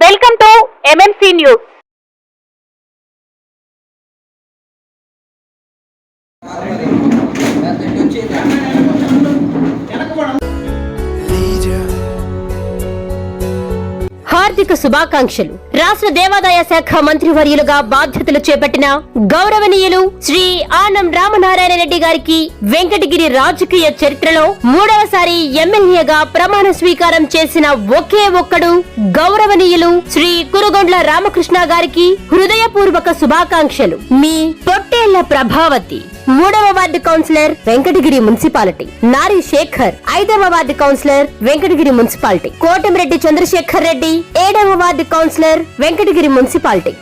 Welcome to MMC news. హార్దిక శుభాకాంక్షలు. రాష్ట్ర దేవాదాయ శాఖ మంత్రివర్యులుగా బాధ్యతలు చేపట్టిన గౌరవనీయులు శ్రీ ఆనం రామనారాయణ రెడ్డి గారికి వెంకటగిరి రాజకీయ చరిత్రలో మూడవసారి ఎమ్మెల్యేగా ప్రమాణ స్వీకారం చేసిన ఒకే ఒక్కడు గౌరవనీయులు శ్రీ కురుగొండ్ల రామకృష్ణ గారికి హృదయపూర్వక శుభాకాంక్షలు. మీ పొట్టేళ్ల ప్రభావతి 3వ ward councillor Venkatagiri municipality, Nari Shekhar 5వ ward councillor Venkatagiri municipality, Kotamreddy Chandrasekhar Reddy 7వ ward councillor Venkatagiri municipality.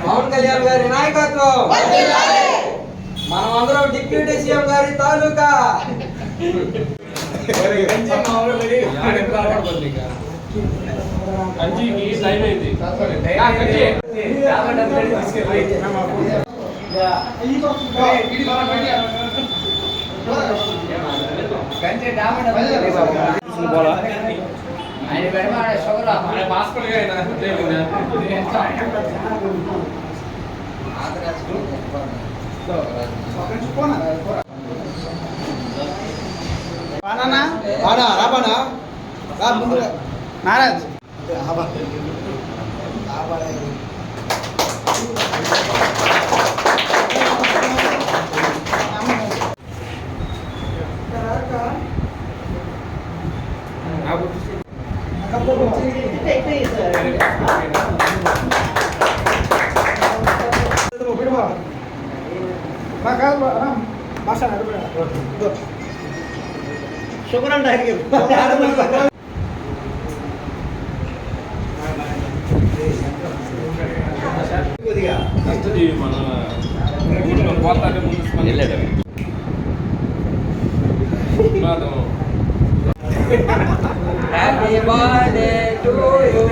Pavan Kalyan గారి నాయకత్వం, మనమందరం డిప్యూటీ సీఎం గారి తాలూకా. నారాజ్ శుభ్రం హ్యాపీ బర్త్డే టు యు.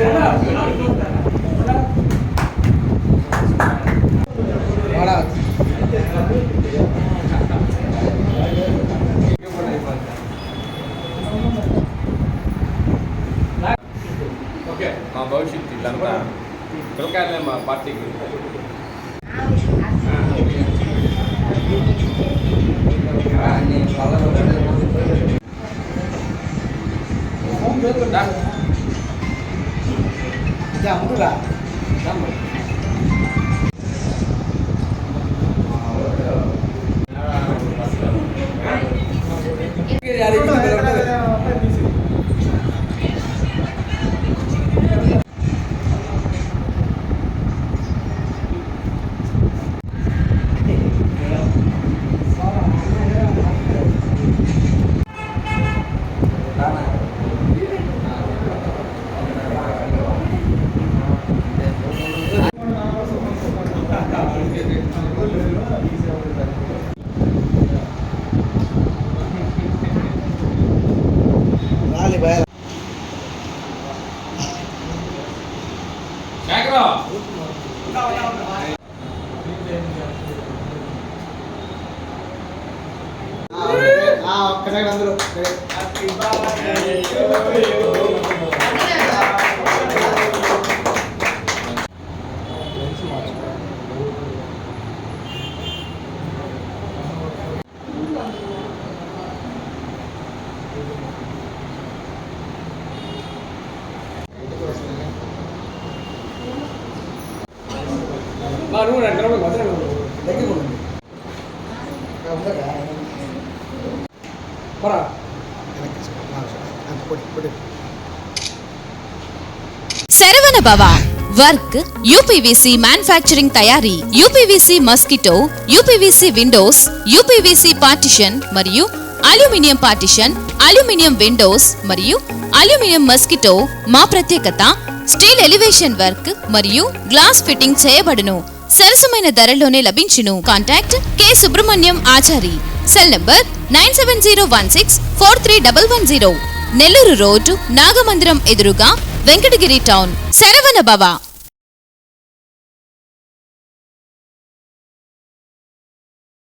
మా భవిష్యత్తు ఇదంతా పిల్లకాయలే మా పార్టీకి. అందరూ శరవణ భవ వర్క్ యూపీవీసీ మ్యానుఫ్యాక్చరింగ్ తయారీ, UPVC mosquito, UPVC Windows, UPVC partition మరియు అల్యూమినియం పార్టిషన్, అల్యూమినియం విండోస్ మరియు అల్యూమినియం మస్కిటో. మా ప్రత్యేకత స్టీల్ ఎలివేషన్ వర్క్ మరియు గ్లాస్ ఫిట్టింగ్ చేయబడును. సరసమైన ధరలోనే లభించును. Contact K Subrahmanyam Achari. Cell number 9701643110. Nellore road, Nagamandiram ఎదురుగా, వెంకటగిరి టౌన్. శరవణ భవ.